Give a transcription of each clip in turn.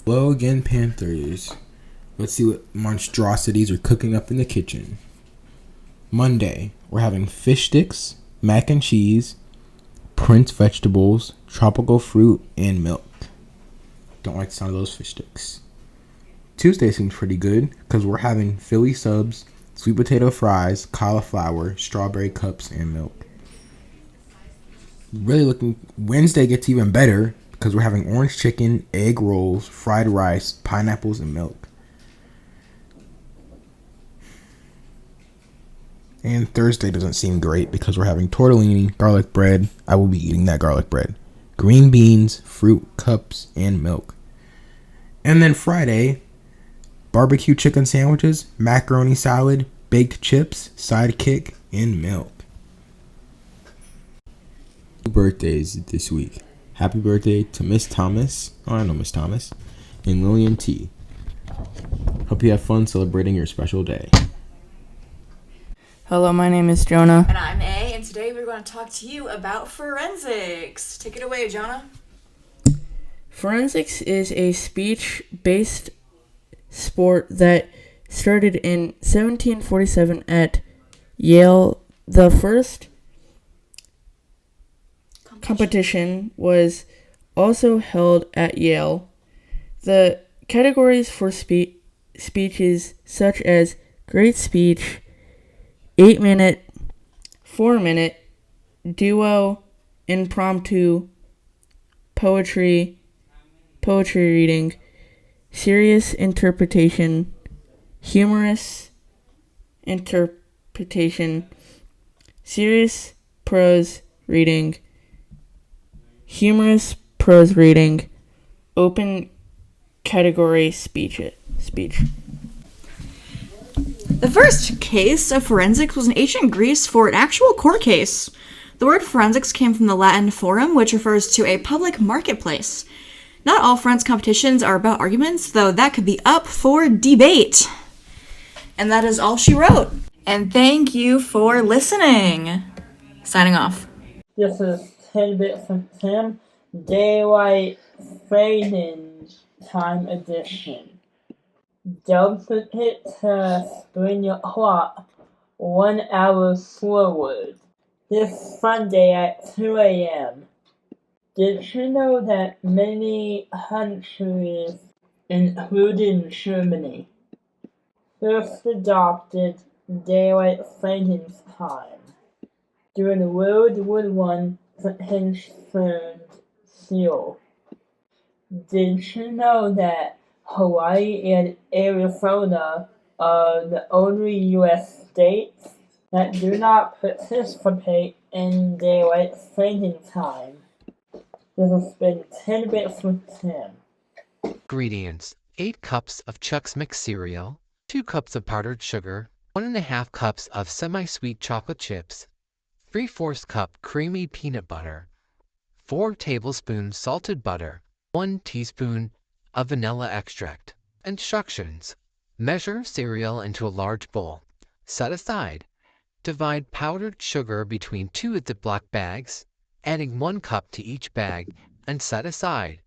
Hello again, Panthers. Let's see what monstrosities are cooking up in the kitchen. Monday, we're having fish sticks, mac and cheese, Prince vegetables, tropical fruit, and milk. Don't like the sound of those fish sticks. Tuesday seems pretty good because we're having Philly subs, sweet potato fries, cauliflower, strawberry cups, and milk. Wednesday gets even better because we're having orange chicken, egg rolls, fried rice, pineapples, and milk. And Thursday doesn't seem great because we're having tortellini, garlic bread. I will be eating that garlic bread. Green beans, fruit, cups, and milk. And then Friday, barbecue chicken sandwiches, macaroni salad, baked chips, sidekick, and milk. Birthdays this week. Happy birthday to Miss Thomas. Oh, I know Miss Thomas. And Lillian T. Hope you have fun celebrating your special day. Hello, my name is Jonah. And I'm A, and today we're going to talk to you about forensics. Take it away, Jonah. Forensics is a speech-based sport that started in 1747 at Yale. The first competition was also held at Yale. The categories for speeches such as great speech, 8-minute, 4-minute, duo, impromptu, poetry reading, serious interpretation, humorous interpretation, serious prose reading, humorous prose reading, open category speech. The first case of forensics was in ancient Greece for an actual court case. The word forensics came from the Latin forum, which refers to a public marketplace. Not all forensic competitions are about arguments, though that could be up for debate. And that is all she wrote. And thank you for listening. Signing off. This is Tidbits from Tim, Daylight Savings Time Edition. Don't forget to spin your clock 1 hour forward. This Sunday at 2 a.m. Did you know that many countries, including Germany, first adopted daylight savings time during World War I concerned seal? Did you know that Hawaii and Arizona are the only U.S. states that do not participate in daylight savings time? This has been Tidbits with Tim. Ingredients: 8 cups of Chuck's Mix cereal, 2 cups of powdered sugar, 1.5 cups of semi-sweet chocolate chips, 3/4 cup creamy peanut butter, 4 tablespoons salted butter, 1 teaspoon of vanilla extract. Instructions: measure cereal into a large bowl. Set aside. Divide powdered sugar between 2 Ziploc bags, adding 1 cup to each bag, and set aside.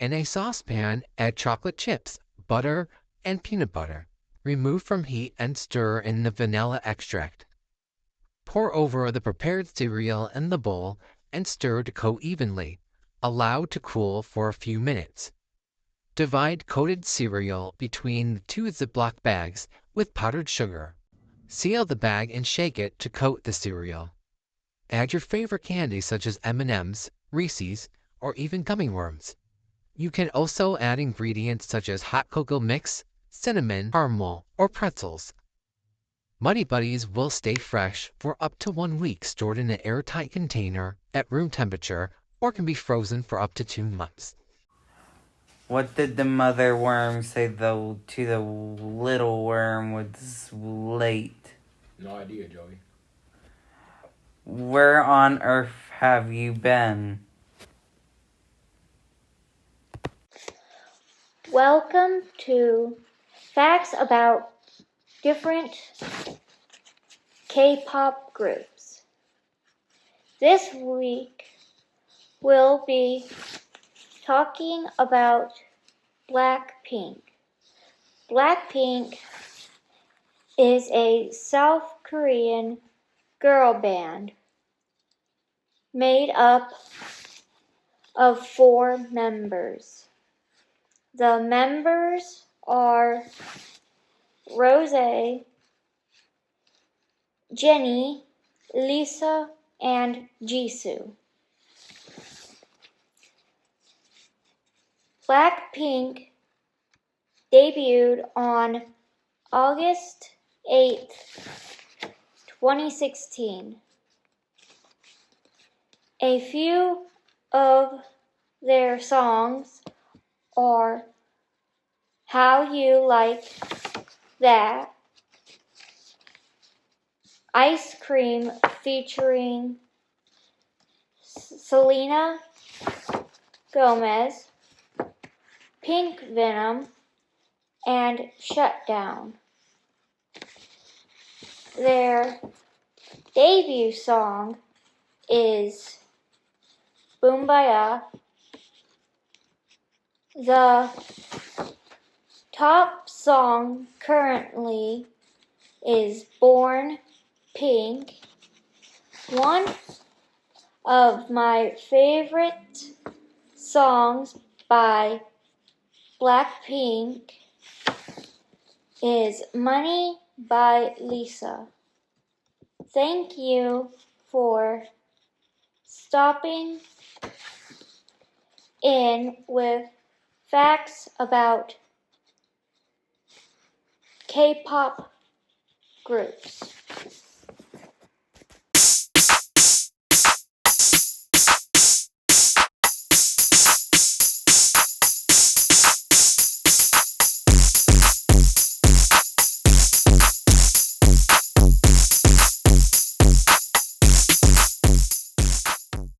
In a saucepan, add chocolate chips, butter, and peanut butter. Remove from heat and stir in the vanilla extract. Pour over the prepared cereal in the bowl and stir to coat evenly. Allow to cool for a few minutes. Divide coated cereal between the 2 Ziploc bags with powdered sugar. Seal the bag and shake it to coat the cereal. Add your favorite candy such as M&Ms, Reese's, or even gummy worms. You can also add ingredients such as hot cocoa mix, cinnamon, caramel, or pretzels. Muddy Buddies will stay fresh for up to 1 week stored in an airtight container at room temperature or can be frozen for up to 2 months. What did the mother worm say to the little worm was late? No idea, Joey. Where on earth have you been? Welcome to Facts About Different K-pop Groups. This week we'll be talking about Blackpink. Blackpink is a South Korean girl band made up of 4 members. The members are Rose, Jennie, Lisa, and Jisoo. Blackpink debuted on August 8th, 2016. A few of their songs are How You Like That, Ice Cream featuring Selena Gomez, Pink Venom, and Shutdown. Their debut song is Boombaya. The top song currently is Born Pink. One of my favorite songs by Blackpink is Money by Lisa. Thank you for stopping in with facts about K-pop groups.